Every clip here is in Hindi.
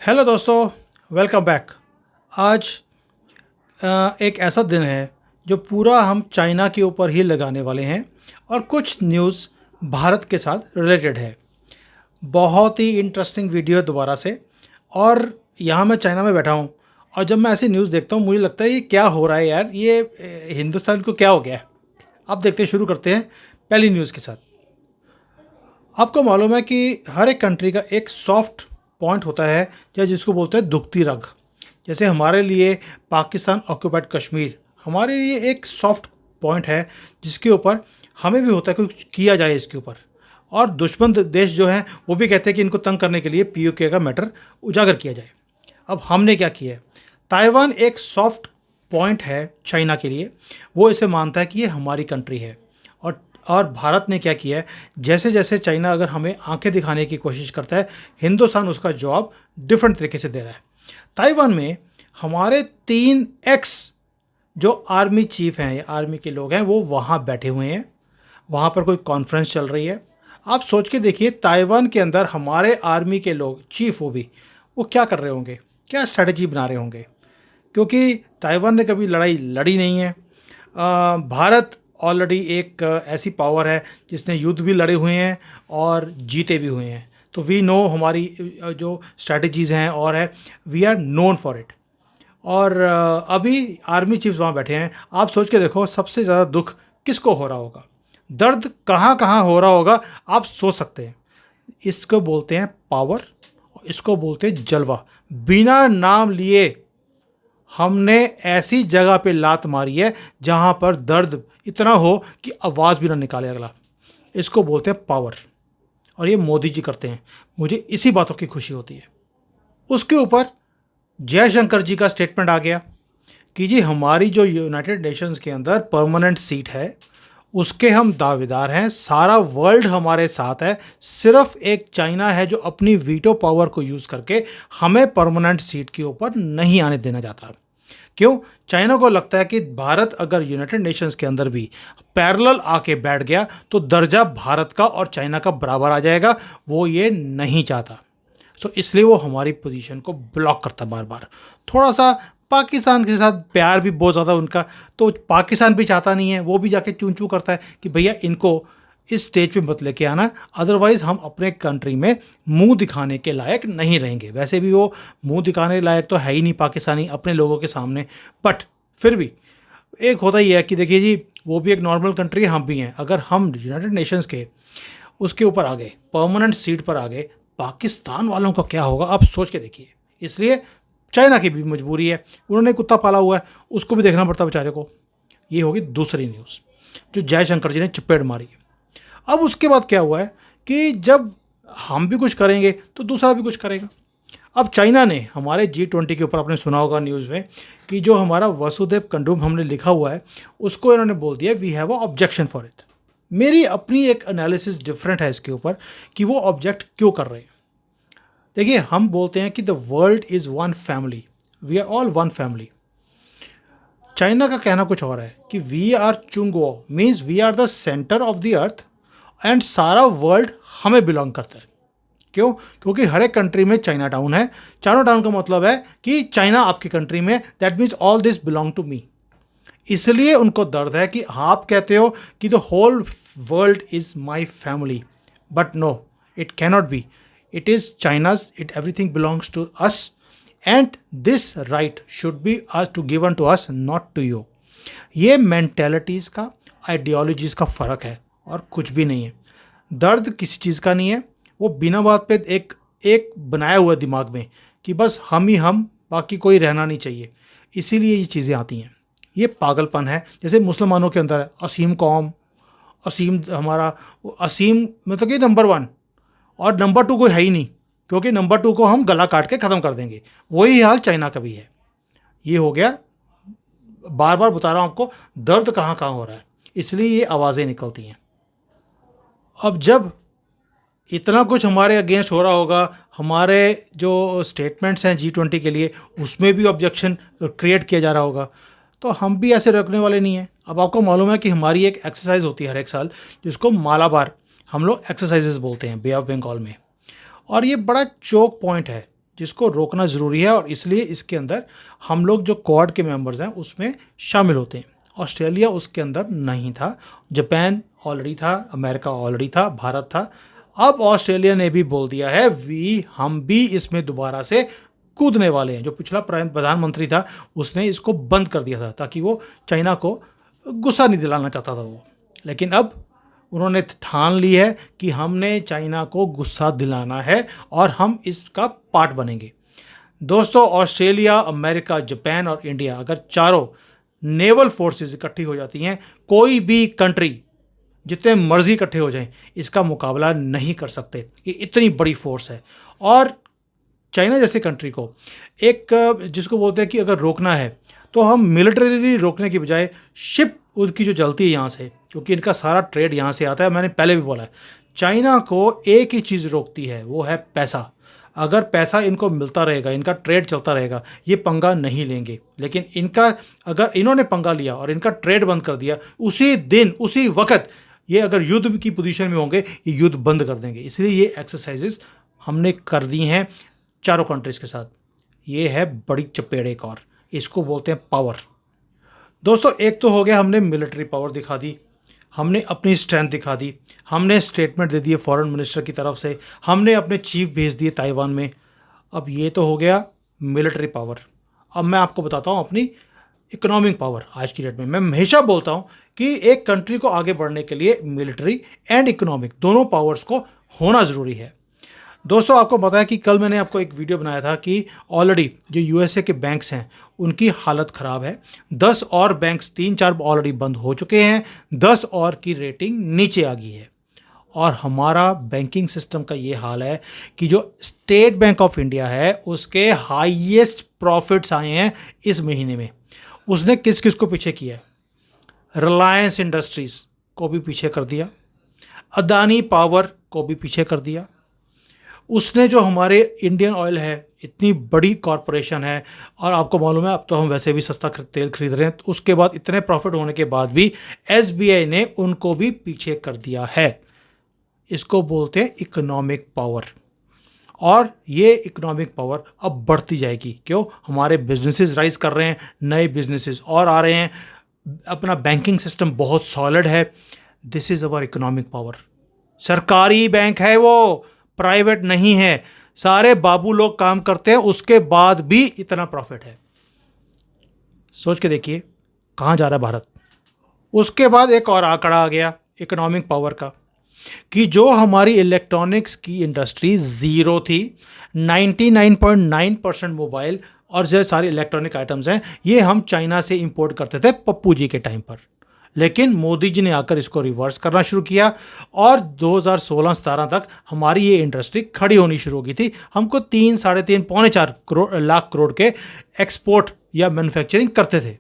हेलो दोस्तों, वेलकम बैक। आज एक ऐसा दिन है जो पूरा हम चाइना के ऊपर ही लगाने वाले हैं और कुछ न्यूज़ भारत के साथ रिलेटेड है। बहुत ही इंटरेस्टिंग वीडियो है दोबारा से। और यहाँ मैं चाइना में बैठा हूँ और जब मैं ऐसी न्यूज़ देखता हूँ मुझे लगता है ये क्या हो रहा है यार, ये हिंदुस्तान को क्या हो गया है। अब देखते शुरू करते हैं पहली न्यूज़ के साथ। आपको मालूम है कि हर एक कंट्री का एक सॉफ्ट पॉइंट होता है या जिसको बोलते हैं दुखती रग। जैसे हमारे लिए पाकिस्तान ऑक्यूपाइड कश्मीर हमारे लिए एक सॉफ्ट पॉइंट है जिसके ऊपर हमें भी होता है कुछ किया जाए इसके ऊपर। और दुश्मन देश जो हैं वो भी कहते हैं कि इनको तंग करने के लिए पीओके का मैटर उजागर किया जाए। अब हमने क्या किया है, ताइवान एक सॉफ्ट पॉइंट है चाइना के लिए। वो इसे मानता है कि ये हमारी कंट्री है। और भारत ने क्या किया है, जैसे जैसे चाइना अगर हमें आंखें दिखाने की कोशिश करता है, हिंदुस्तान उसका जवाब डिफरेंट तरीके से दे रहा है। ताइवान में हमारे 3 एक्स जो आर्मी चीफ हैं या आर्मी के लोग हैं वो वहाँ बैठे हुए हैं। वहाँ पर कोई कॉन्फ्रेंस चल रही है। आप सोच के देखिए, ताइवान के अंदर हमारे आर्मी के लोग चीफ वो क्या कर रहे होंगे, क्या स्ट्रैटेजी बना रहे होंगे। क्योंकि ताइवान ने कभी लड़ाई लड़ी नहीं है। भारत ऑलरेडी एक ऐसी पावर है जिसने युद्ध भी लड़े हुए हैं और जीते भी हुए हैं। तो वी नो हमारी जो स्ट्रैटेजीज़ हैं और है, we are known for it. और अभी आर्मी चीफ्स वहाँ बैठे हैं। आप सोच के देखो सबसे ज़्यादा दुख किसको हो रहा होगा, दर्द कहाँ कहाँ हो रहा होगा, आप सोच सकते हैं। इसको बोलते हैं पावर, इसको बोलते हैं जलवा। बिना नाम लिए हमने ऐसी जगह पे लात मारी है जहाँ पर दर्द इतना हो कि आवाज़ भी ना निकाले अगला। इसको बोलते हैं पावर। और ये मोदी जी करते हैं। मुझे इसी बातों की खुशी होती है। उसके ऊपर जयशंकर जी का स्टेटमेंट आ गया कि जी हमारी जो यूनाइटेड नेशंस के अंदर परमानेंट सीट है उसके हम दावेदार हैं, सारा वर्ल्ड हमारे साथ है। सिर्फ एक चाइना है जो अपनी वीटो पावर को यूज़ करके हमें परमानेंट सीट के ऊपर नहीं आने देना चाहता। क्यों? चाइना को लगता है कि भारत अगर यूनाइटेड नेशंस के अंदर भी पैरेलल आके बैठ गया तो दर्जा भारत का और चाइना का बराबर आ जाएगा। वो ये नहीं चाहता। सो इसलिए वो हमारी पोजीशन को ब्लॉक करता बार बार। थोड़ा सा पाकिस्तान के साथ प्यार भी बहुत ज़्यादा उनका, तो पाकिस्तान भी चाहता नहीं है, वो भी जाके चूं चूं करता है कि भैया इनको इस स्टेज पे मत लेके आना, अदरवाइज़ हम अपने कंट्री में मुंह दिखाने के लायक नहीं रहेंगे। वैसे भी वो मुंह दिखाने लायक तो है ही नहीं पाकिस्तानी अपने लोगों के सामने। बट फिर भी एक होता ही है कि देखिए जी, वो भी एक नॉर्मल कंट्री है, हम भी हैं। अगर हम यूनाइटेड नेशंस के उसके ऊपर आ गए, परमानेंट सीट पर आ गए, पाकिस्तान वालों का क्या होगा आप सोच के देखिए। इसलिए चाइना की भी मजबूरी है, उन्होंने कुत्ता पाला हुआ है, उसको भी देखना पड़ता बेचारे को। ये होगी दूसरी न्यूज़ जो जयशंकर जी ने चपेट मारी है। अब उसके बाद क्या हुआ है कि जब हम भी कुछ करेंगे तो दूसरा भी कुछ करेगा। अब चाइना ने हमारे G20 के ऊपर, आपने सुना होगा न्यूज़ में, कि जो हमारा वसुदेव कंडूम हमने लिखा हुआ है उसको इन्होंने बोल दिया we have a objection for it. मेरी अपनी एक एनालिसिस डिफरेंट है इसके ऊपर कि वो ऑब्जेक्ट क्यों कर रहे हैं। देखिए, हम बोलते हैं कि the world is one family, we are all one family. China का कहना कुछ और है कि वी आर चुंगो, means we are the centre of the earth and सारा वर्ल्ड हमें बिलोंग करता है। क्यों? क्योंकि हर एक कंट्री में चाइना टाउन है। चाइना टाउन का मतलब है कि चाइना आपकी कंट्री में, that means all this belong to me. इसलिए उनको दर्द है कि आप कहते हो कि the whole world is my family, but no, it cannot be. It is China's, it everything belongs to us and this right should be to given to us, not to you. ये मेंटेलिटीज़ का, आइडियोलॉजीज़ का फ़र्क है और कुछ भी नहीं है। दर्द किसी चीज़ का नहीं है, वो बिना बात पे एक बनाया हुआ दिमाग में कि बस हम ही हम, बाकी कोई रहना नहीं चाहिए। इसीलिए ये चीज़ें आती हैं। ये पागलपन है। जैसे मुसलमानों के अंदर है असीम कौम, असीम हमारा, असीम मतलब कि नंबर 1 और नंबर 2 कोई है ही नहीं, क्योंकि नंबर 2 को हम गला काट के ख़त्म कर देंगे। वही हाल चाइना का भी है। ये हो गया, बार बार बता रहा हूँ आपको, दर्द कहाँ कहाँ हो रहा है, इसलिए ये आवाज़ें निकलती हैं। अब जब इतना कुछ हमारे अगेंस्ट हो रहा होगा, हमारे जो स्टेटमेंट्स हैं G20 के लिए उसमें भी ऑब्जेक्शन क्रिएट किया जा रहा होगा, तो हम भी ऐसे रखने वाले नहीं हैं। अब आपको मालूम है कि हमारी एक एक्सरसाइज होती है हर एक साल जिसको मालाबार हम लोग एक्सरसाइजेज बोलते हैं बे ऑफ बंगाल में। और ये बड़ा चोक पॉइंट है जिसको रोकना ज़रूरी है, और इसलिए इसके अंदर हम लोग जो क्वाड के मेंबर्स हैं उसमें शामिल होते हैं। ऑस्ट्रेलिया उसके अंदर नहीं था, जापान ऑलरेडी था, अमेरिका ऑलरेडी था, भारत था। अब ऑस्ट्रेलिया ने भी बोल दिया है हम भी इसमें दोबारा से कूदने वाले हैं। जो पिछला प्रधानमंत्री था उसने इसको बंद कर दिया था ताकि वो चाइना को गुस्सा नहीं दिलाना चाहता था वो, लेकिन अब उन्होंने ठान ली है कि हमने चाइना को गुस्सा दिलाना है और हम इसका पार्ट बनेंगे। दोस्तों, ऑस्ट्रेलिया, अमेरिका, जापान और इंडिया अगर चारों नेवल फोर्सेस इकट्ठी हो जाती हैं, कोई भी कंट्री जितने मर्जी इकट्ठे हो जाएं इसका मुकाबला नहीं कर सकते। ये इतनी बड़ी फोर्स है। और चाइना जैसे कंट्री को एक जिसको बोलते हैं कि अगर रोकना है तो हम मिलिट्रीली रोकने की बजाय शिप उनकी जो चलती है यहाँ से, क्योंकि इनका सारा ट्रेड यहाँ से आता है, मैंने पहले भी बोला है, चाइना को एक ही चीज़ रोकती है, वो है पैसा। अगर पैसा इनको मिलता रहेगा, इनका ट्रेड चलता रहेगा, ये पंगा नहीं लेंगे। लेकिन इनका अगर इन्होंने पंगा लिया और इनका ट्रेड बंद कर दिया, उसी दिन उसी वक्त ये अगर युद्ध की पोजीशन में होंगे, ये युद्ध बंद कर देंगे। इसलिए ये एक्सरसाइजेस हमने कर दी हैं चारों कंट्रीज़ के साथ। ये है बड़ी चपेड़ एक और, इसको बोलते हैं पावर। दोस्तों, एक तो हो गया हमने मिलिट्री पावर दिखा दी, हमने अपनी स्ट्रेंथ दिखा दी, हमने स्टेटमेंट दे दिए फॉरेन मिनिस्टर की तरफ से, हमने अपने चीफ भेज दिए ताइवान में। अब ये तो हो गया मिलिट्री पावर। अब मैं आपको बताता हूँ अपनी इकोनॉमिक पावर। आज की डेट में मैं हमेशा बोलता हूँ कि एक कंट्री को आगे बढ़ने के लिए मिलिट्री एंड इकोनॉमिक दोनों पावर्स को होना ज़रूरी है। दोस्तों, आपको पता है कि कल मैंने आपको एक वीडियो बनाया था कि ऑलरेडी जो यूएसए के बैंक्स हैं उनकी हालत ख़राब है। 10 और बैंक्स 3-4 ऑलरेडी बंद हो चुके हैं, 10 और की रेटिंग नीचे आ गई है। और हमारा बैंकिंग सिस्टम का ये हाल है कि जो स्टेट बैंक ऑफ इंडिया है उसके हाईएस्ट प्रॉफिट्स आए हैं इस महीने में। उसने किस किस को पीछे किया है? रिलायंस इंडस्ट्रीज़ को भी पीछे कर दिया, अदानी पावर को भी पीछे कर दिया। उसने जो हमारे इंडियन ऑयल है, इतनी बड़ी कॉरपोरेशन है, और आपको मालूम है अब तो हम वैसे भी सस्ता तेल खरीद रहे हैं, तो उसके बाद इतने प्रॉफिट होने के बाद भी एसबीआई ने उनको भी पीछे कर दिया है। इसको बोलते हैं इकोनॉमिक पावर। और ये इकोनॉमिक पावर अब बढ़ती जाएगी। क्यों? हमारे बिजनेसेस राइज कर रहे हैं, नए बिजनेसेस और आ रहे हैं, अपना बैंकिंग सिस्टम बहुत सॉलिड है। This is our economic power. सरकारी बैंक है वो, प्राइवेट नहीं है। सारे बाबू लोग काम करते हैं, उसके बाद भी इतना प्रॉफिट है। सोच के देखिए कहाँ जा रहा है भारत। उसके बाद एक और आंकड़ा आ गया इकोनॉमिक पावर का कि जो हमारी इलेक्ट्रॉनिक्स की इंडस्ट्री ज़ीरो थी, 99.9% मोबाइल और जो सारे इलेक्ट्रॉनिक आइटम्स हैं ये हम चाइना से इंपोर्ट करते थे पप्पू जी के टाइम पर। लेकिन मोदी जी ने आकर इसको रिवर्स करना शुरू किया और 2016-17 तक हमारी ये इंडस्ट्री खड़ी होनी शुरू हो गई थी। हमको 3, साढ़े 3, पौने 4 लाख करोड़ के एक्सपोर्ट या मैन्युफैक्चरिंग करते थे।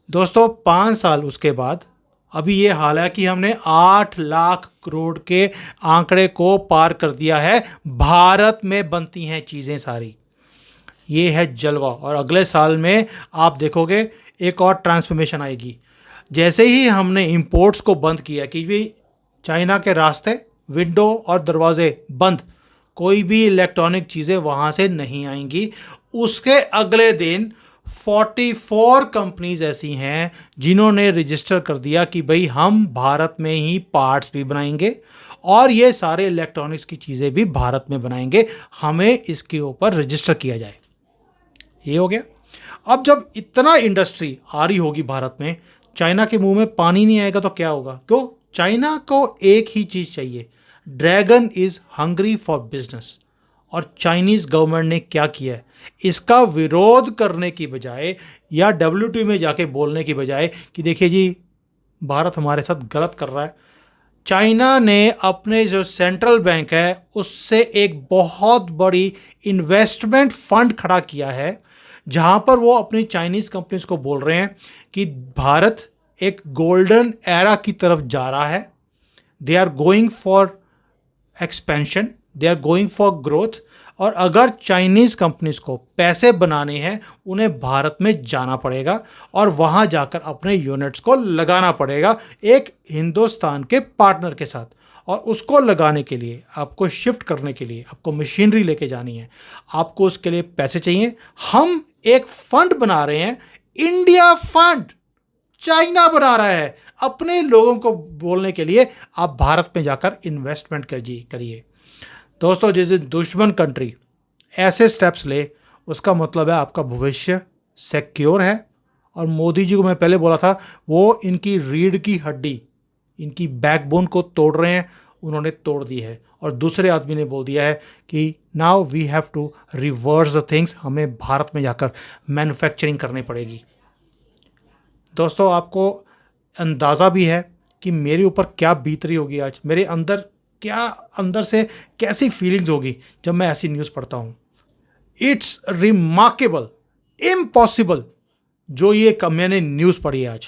दोस्तों, 5 साल उसके बाद अभी ये हाल है कि हमने 8 लाख करोड़ के आंकड़े को पार कर दिया है। भारत में बनती हैं चीज़ें सारी। ये है जलवा। और अगले साल में आप देखोगे एक और ट्रांसफॉर्मेशन आएगी। जैसे ही हमने इंपोर्ट्स को बंद किया कि भी चाइना के रास्ते विंडो और दरवाजे बंद, कोई भी इलेक्ट्रॉनिक चीज़ें वहाँ से नहीं आएंगी, उसके अगले दिन 44 कंपनीज ऐसी हैं जिन्होंने रजिस्टर कर दिया कि भाई हम भारत में ही पार्ट्स भी बनाएंगे और ये सारे इलेक्ट्रॉनिक्स की चीज़ें भी भारत में बनाएंगे, हमें इसके ऊपर रजिस्टर किया जाए। ये हो गया। अब जब इतना इंडस्ट्री आ रही होगी भारत में, चाइना के मुंह में पानी नहीं आएगा तो क्या होगा? क्यों? चाइना को एक ही चीज़ चाहिए, dragon is hungry for business. और चाइनीज़ गवर्नमेंट ने क्या किया है? इसका विरोध करने की बजाय या WTO में जाके बोलने की बजाय कि देखिए जी भारत हमारे साथ गलत कर रहा है, चाइना ने अपने जो सेंट्रल बैंक है उससे एक बहुत बड़ी इन्वेस्टमेंट फंड खड़ा किया है, जहां पर वो अपनी चाइनीज़ कंपनीज को बोल रहे हैं कि भारत एक गोल्डन एरा की तरफ जा रहा है। They are going for expansion, they are going for growth. और अगर चाइनीज़ कंपनीज को पैसे बनाने हैं उन्हें भारत में जाना पड़ेगा और वहाँ जाकर अपने यूनिट्स को लगाना पड़ेगा एक हिंदुस्तान के पार्टनर के साथ। और उसको लगाने के लिए, आपको शिफ्ट करने के लिए, आपको मशीनरी लेके जानी है, आपको उसके लिए पैसे चाहिए। हम एक फंड बना रहे हैं, इंडिया फंड। चाइना बना रहा है अपने लोगों को बोलने के लिए आप भारत में जाकर इन्वेस्टमेंट करिए। दोस्तों, जिस दिन दुश्मन कंट्री ऐसे स्टेप्स ले, उसका मतलब है आपका भविष्य सिक्योर है। और मोदी जी को मैं पहले बोला था, वो इनकी रीढ़ की हड्डी, इनकी बैकबोन को तोड़ रहे हैं, उन्होंने तोड़ दी है। और दूसरे आदमी ने बोल दिया है कि now we have to reverse the things, हमें भारत में जाकर मैन्युफैक्चरिंग करनी पड़ेगी। दोस्तों, आपको अंदाज़ा भी है कि मेरे ऊपर क्या बीत रही होगी आज, मेरे अंदर अंदर से कैसी फीलिंग्स होगी जब मैं ऐसी न्यूज़ पढ़ता हूँ। इट्स रिमार्केबल, इम्पॉसिबल जो ये मैंने न्यूज़ पढ़ी आज।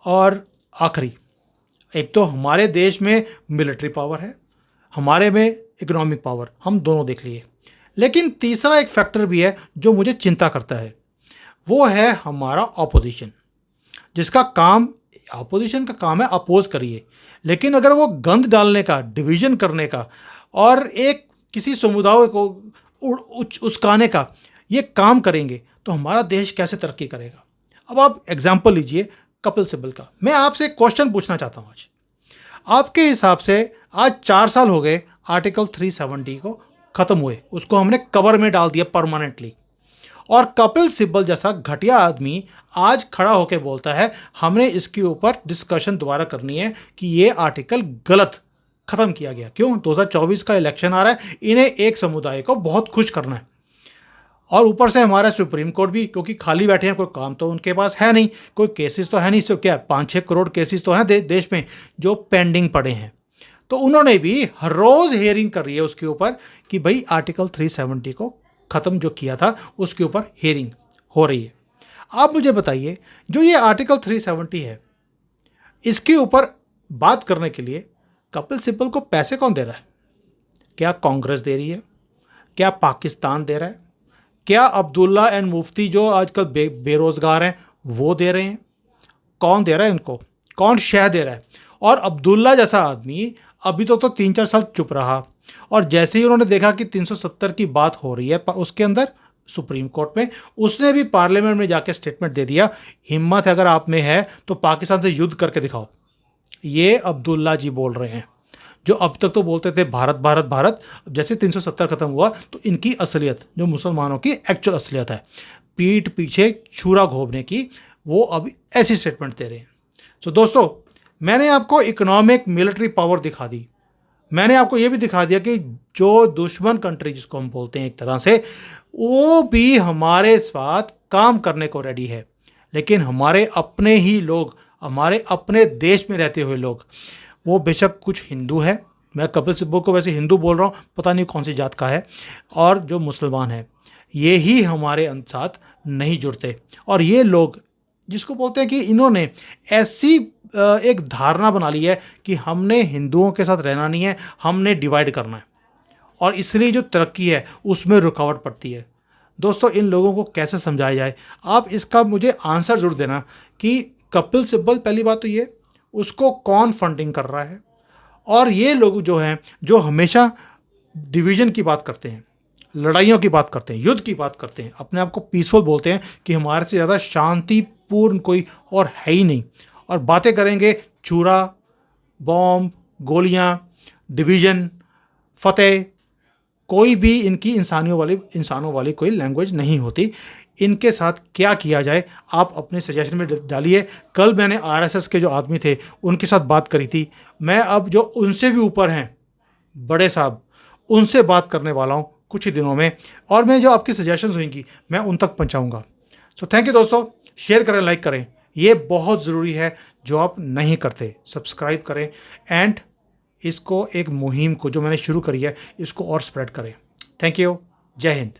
और आखिरी, एक तो हमारे देश में मिलिट्री पावर है, हमारे में इकोनॉमिक पावर, हम दोनों देख लिए। लेकिन तीसरा एक फैक्टर भी है जो मुझे चिंता करता है, वो है हमारा ऑपोजिशन, जिसका काम, ऑपोजिशन का काम है अपोज करिए। लेकिन अगर वो गंद डालने का, डिवीजन करने का और एक किसी समुदाय को उस्काने का ये काम करेंगे तो हमारा देश कैसे तरक्की करेगा। अब आप एग्जाम्पल लीजिए कपिल सिब्बल का। मैं आपसे एक क्वेश्चन पूछना चाहता हूँ आज, आपके हिसाब से आज 4 साल हो गए आर्टिकल 370 को ख़त्म हुए, उसको हमने कवर में डाल दिया परमानेंटली। और कपिल सिब्बल जैसा घटिया आदमी आज खड़ा होकर बोलता है हमने इसके ऊपर डिस्कशन दोबारा करनी है कि ये आर्टिकल गलत ख़त्म किया गया। क्यों? 2024 का इलेक्शन आ रहा है, इन्हें एक समुदाय को बहुत खुश करना है। और ऊपर से हमारा सुप्रीम कोर्ट भी, क्योंकि खाली बैठे हैं, कोई काम तो उनके पास है नहीं, कोई केसेस तो है नहीं, तो क्या 5-6 करोड़ केसेस तो हैं देश में जो पेंडिंग पड़े हैं। तो उन्होंने भी हर रोज़ हियरिंग कर रही है उसके ऊपर कि भाई आर्टिकल 370 को ख़त्म जो किया था उसके ऊपर हियरिंग हो रही है। आप मुझे बताइए, जो ये आर्टिकल 370 है, इसके ऊपर बात करने के लिए कपिल सिब्बल को पैसे कौन दे रहा है? क्या कांग्रेस दे रही है? क्या पाकिस्तान दे रहा है? क्या अब्दुल्ला एंड मुफ्ती जो आजकल बेरोज़गार हैं वो दे रहे हैं? कौन दे रहा है इनको? कौन शह दे रहा है? और अब्दुल्ला जैसा आदमी अभी तो 3-4 साल चुप रहा, और जैसे ही उन्होंने देखा कि 370 की बात हो रही है उसके अंदर सुप्रीम कोर्ट में, उसने भी पार्लियामेंट में जाके स्टेटमेंट दे दिया, हिम्मत अगर आप में है तो पाकिस्तान से युद्ध करके दिखाओ। ये अब्दुल्ला जी बोल रहे हैं, जो अब तक तो बोलते थे भारत भारत भारत। जैसे 370 खत्म हुआ तो इनकी असलियत, जो मुसलमानों की एक्चुअल असलियत है, पीठ पीछे छुरा घोंपने की, वो अब ऐसी स्टेटमेंट दे रहे हैं। तो दोस्तों, मैंने आपको इकोनॉमिक मिलिट्री पावर दिखा दी, मैंने आपको ये भी दिखा दिया कि जो दुश्मन कंट्री जिसको हम बोलते हैं एक तरह से, वो भी हमारे साथ काम करने को रेडी है। लेकिन हमारे अपने ही लोग, हमारे अपने देश में रहते हुए लोग, वो बेशक कुछ हिंदू है, मैं कपिल सिब्बल को वैसे हिंदू बोल रहा हूँ, पता नहीं कौन सी जात का है, और जो मुसलमान है, ये ही हमारे साथ नहीं जुड़ते। और ये लोग जिसको बोलते हैं कि इन्होंने ऐसी एक धारणा बना ली है कि हमने हिंदुओं के साथ रहना नहीं है, हमने डिवाइड करना है, और इसलिए जो तरक्की है उसमें रुकावट पड़ती है। दोस्तों, इन लोगों को कैसे समझाया जाए? आप इसका मुझे आंसर जरूर देना कि कपिल सिब्बल, पहली बात तो ये, उसको कौन फंडिंग कर रहा है, और ये लोग जो हैं, जो हमेशा डिवीज़न की बात करते हैं, लड़ाइयों की बात करते हैं, युद्ध की बात करते हैं, अपने आप को पीसफुल बोलते हैं कि हमारे से ज़्यादा शांतिपूर्ण कोई और है ही नहीं, और बातें करेंगे छुरा, बॉम्ब, गोलियाँ, डिवीज़न, फतेह, कोई भी इनकी इंसानों वाली कोई लैंग्वेज नहीं होती। इनके साथ क्या किया जाए आप अपने सजेशन में डालिए। कल मैंने आरएसएस के जो आदमी थे उनके साथ बात करी थी, मैं अब जो उनसे भी ऊपर हैं बड़े साहब, उनसे बात करने वाला हूँ कुछ ही दिनों में, और मैं जो आपकी सजेशंस होंगी मैं उन तक पहुँचाऊँगा। सो थैंक यू दोस्तों, शेयर करें, लाइक करें, ये बहुत ज़रूरी है जो आप नहीं करते। सब्सक्राइब करें एंड इसको, एक मुहिम को जो मैंने शुरू करी है, इसको और स्प्रेड करें। थैंक यू, जय हिंद।